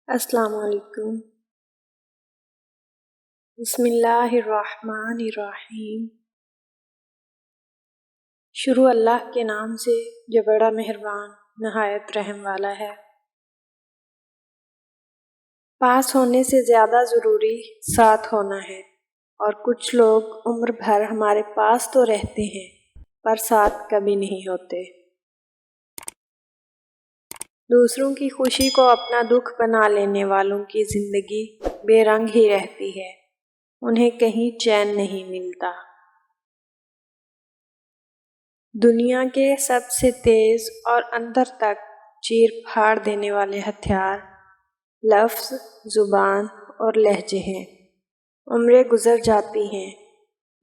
السلام علیکم۔ بسم اللہ الرحمن الرحیم۔ شروع اللہ کے نام سے جو بڑا مہربان نہایت رحم والا ہے۔ پاس ہونے سے زیادہ ضروری ساتھ ہونا ہے، اور کچھ لوگ عمر بھر ہمارے پاس تو رہتے ہیں پر ساتھ کبھی نہیں ہوتے۔ دوسروں کی خوشی کو اپنا دکھ بنا لینے والوں کی زندگی بے رنگ ہی رہتی ہے، انہیں کہیں چین نہیں ملتا۔ دنیا کے سب سے تیز اور اندر تک چیر پھاڑ دینے والے ہتھیار لفظ، زبان اور لہجے ہیں۔ عمریں گزر جاتی ہیں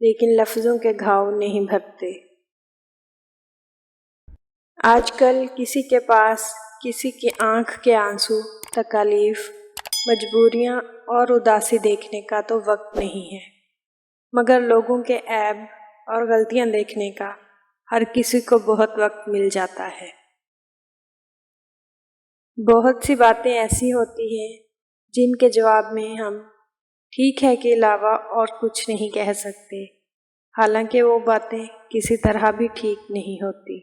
لیکن لفظوں کے گھاؤ نہیں بھرتے۔ آج کل کسی کے پاس کسی کی آنکھ کے آنسو، تکالیف، مجبوریاں اور اداسی دیکھنے کا تو وقت نہیں ہے، مگر لوگوں کے عیب اور غلطیاں دیکھنے کا ہر کسی کو بہت وقت مل جاتا ہے۔ بہت سی باتیں ایسی ہوتی ہیں جن کے جواب میں ہم ٹھیک ہے کے علاوہ اور کچھ نہیں کہہ سکتے، حالانکہ وہ باتیں کسی طرح بھی ٹھیک نہیں ہوتی۔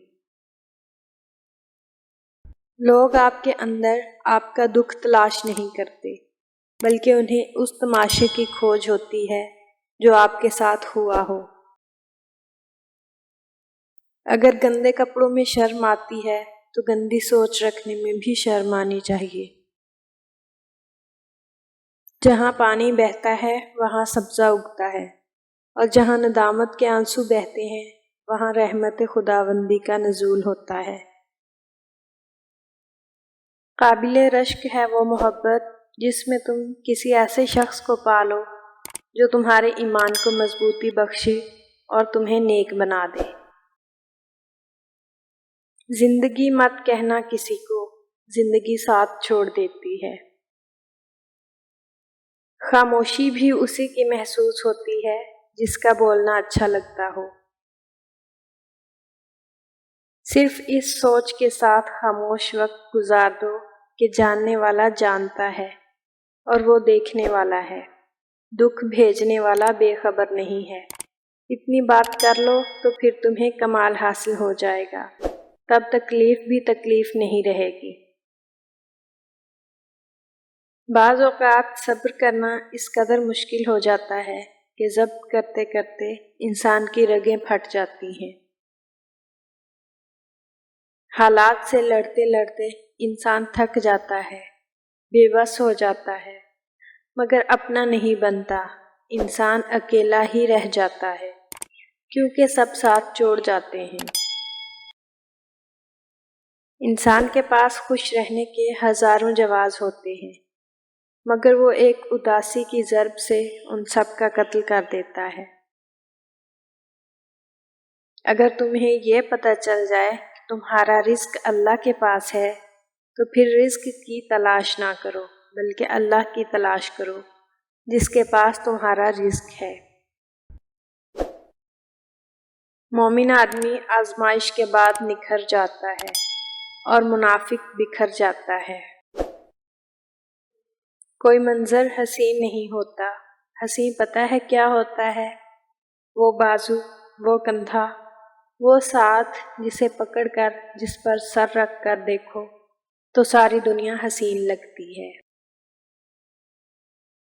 لوگ آپ کے اندر آپ کا دکھ تلاش نہیں کرتے، بلکہ انہیں اس تماشے کی کھوج ہوتی ہے جو آپ کے ساتھ ہوا ہو۔ اگر گندے کپڑوں میں شرم آتی ہے تو گندی سوچ رکھنے میں بھی شرم آنی چاہیے۔ جہاں پانی بہتا ہے وہاں سبزہ اگتا ہے، اور جہاں ندامت کے آنسو بہتے ہیں وہاں رحمت خداوندی کا نزول ہوتا ہے۔ قابل رشک ہے وہ محبت جس میں تم کسی ایسے شخص کو پالو جو تمہارے ایمان کو مضبوطی بخشے اور تمہیں نیک بنا دے۔ زندگی مت کہنا کسی کو، زندگی ساتھ چھوڑ دیتی ہے۔ خاموشی بھی اسی کی محسوس ہوتی ہے جس کا بولنا اچھا لگتا ہو۔ صرف اس سوچ کے ساتھ خاموش وقت گزار دو کہ جاننے والا جانتا ہے اور وہ دیکھنے والا ہے، دکھ بھیجنے والا بے خبر نہیں ہے۔ اتنی بات کر لو تو پھر تمہیں کمال حاصل ہو جائے گا، تب تکلیف بھی تکلیف نہیں رہے گی۔ بعض اوقات صبر کرنا اس قدر مشکل ہو جاتا ہے کہ ضبط کرتے کرتے انسان کی رگیں پھٹ جاتی ہیں۔ حالات سے لڑتے لڑتے انسان تھک جاتا ہے، بے بس ہو جاتا ہے، مگر اپنا نہیں بنتا، انسان اکیلا ہی رہ جاتا ہے، کیونکہ سب ساتھ چھوڑ جاتے ہیں۔ انسان کے پاس خوش رہنے کے ہزاروں جواز ہوتے ہیں، مگر وہ ایک اداسی کی ضرب سے ان سب کا قتل کر دیتا ہے۔ اگر تمہیں یہ پتہ چل جائے کہ تمہارا رزق اللہ کے پاس ہے تو پھر رزق کی تلاش نہ کرو، بلکہ اللہ کی تلاش کرو جس کے پاس تمہارا رزق ہے۔ مومن آدمی آزمائش کے بعد نکھر جاتا ہے اور منافق بکھر جاتا ہے۔ کوئی منظر حسین نہیں ہوتا، حسین پتہ ہے کیا ہوتا ہے؟ وہ بازو، وہ کندھا، وہ ساتھ جسے پکڑ کر جس پر سر رکھ کر دیکھو تو ساری دنیا حسین لگتی ہے۔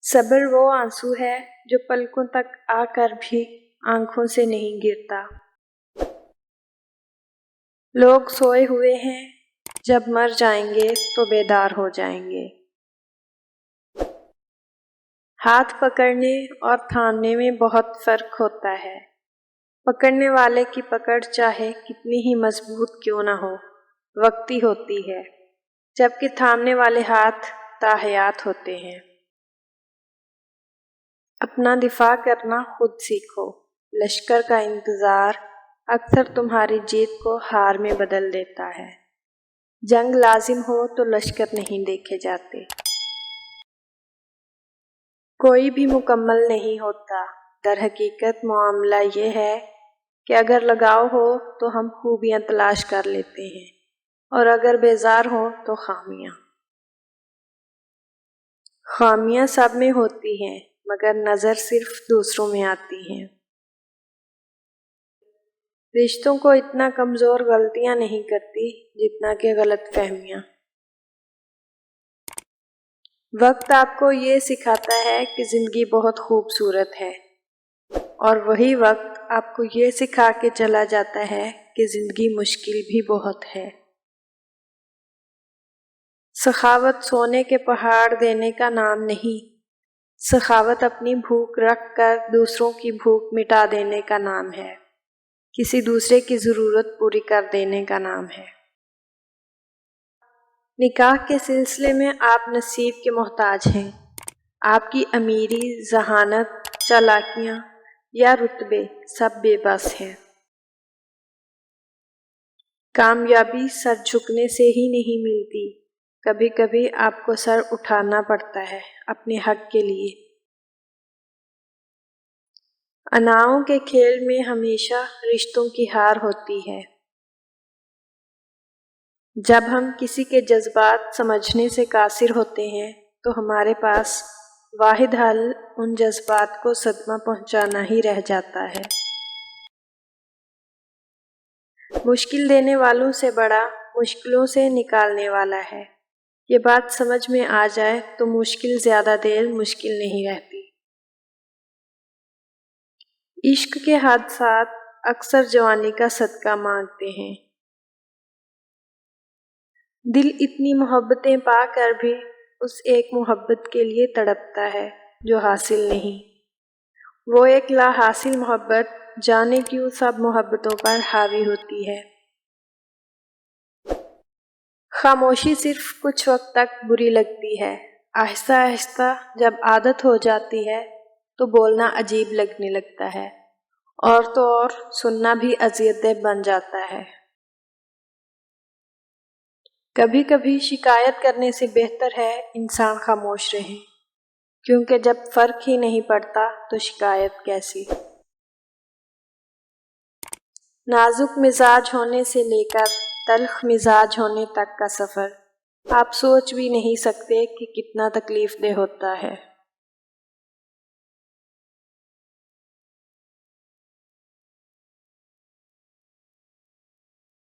صبر وہ آنسو ہے جو پلکوں تک آ کر بھی آنکھوں سے نہیں گرتا۔ لوگ سوئے ہوئے ہیں، جب مر جائیں گے تو بیدار ہو جائیں گے۔ ہاتھ پکڑنے اور تھامنے میں بہت فرق ہوتا ہے۔ پکڑنے والے کی پکڑ چاہے کتنی ہی مضبوط کیوں نہ ہو، وقتی ہوتی ہے، جبکہ تھامنے والے ہاتھ تاحیات ہوتے ہیں۔ اپنا دفاع کرنا خود سیکھو، لشکر کا انتظار اکثر تمہاری جیت کو ہار میں بدل دیتا ہے۔ جنگ لازم ہو تو لشکر نہیں دیکھے جاتے۔ کوئی بھی مکمل نہیں ہوتا، در حقیقت معاملہ یہ ہے کہ اگر لگاؤ ہو تو ہم خوبیاں تلاش کر لیتے ہیں، اور اگر بیزار ہو تو خامیاں۔ خامیاں سب میں ہوتی ہیں مگر نظر صرف دوسروں میں آتی ہیں۔ رشتوں کو اتنا کمزور غلطیاں نہیں کرتی جتنا کہ غلط فہمیاں۔ وقت آپ کو یہ سکھاتا ہے کہ زندگی بہت خوبصورت ہے، اور وہی وقت آپ کو یہ سکھا کے چلا جاتا ہے کہ زندگی مشکل بھی بہت ہے۔ سخاوت سونے کے پہاڑ دینے کا نام نہیں، سخاوت اپنی بھوک رکھ کر دوسروں کی بھوک مٹا دینے کا نام ہے، کسی دوسرے کی ضرورت پوری کر دینے کا نام ہے۔ نکاح کے سلسلے میں آپ نصیب کے محتاج ہیں۔ آپ کی امیری، ذہانت، چالاکیاں یا رتبے سب بے بس ہیں۔ کامیابی سر جھکنے سے ہی نہیں ملتی، کبھی کبھی آپ کو سر اٹھانا پڑتا ہے اپنے حق کے لیے۔ اناؤں کے کھیل میں ہمیشہ رشتوں کی ہار ہوتی ہے۔ جب ہم کسی کے جذبات سمجھنے سے قاصر ہوتے ہیں تو ہمارے پاس واحد حل ان جذبات کو صدمہ پہنچانا ہی رہ جاتا ہے۔ مشکل دینے والوں سے بڑا مشکلوں سے نکالنے والا ہے۔ یہ بات سمجھ میں آ جائے تو مشکل زیادہ دیر مشکل نہیں رہتی۔ عشق کے حادثات اکثر جوانی کا صدقہ مانگتے ہیں۔ دل اتنی محبتیں پا کر بھی اس ایک محبت کے لیے تڑپتا ہے جو حاصل نہیں۔ وہ ایک لا حاصل محبت جانے کیوں سب محبتوں پر حاوی ہوتی ہے۔ خاموشی صرف کچھ وقت تک بری لگتی ہے، آہستہ آہستہ جب عادت ہو جاتی ہے تو بولنا عجیب لگنے لگتا ہے، اور تو اور سننا بھی اذیت دہ بن جاتا ہے۔ کبھی کبھی شکایت کرنے سے بہتر ہے انسان خاموش رہے، کیونکہ جب فرق ہی نہیں پڑتا تو شکایت کیسی۔ نازک مزاج ہونے سے لے کر تلخ مزاج ہونے تک کا سفر آپ سوچ بھی نہیں سکتے کہ کتنا تکلیف دہ ہوتا ہے۔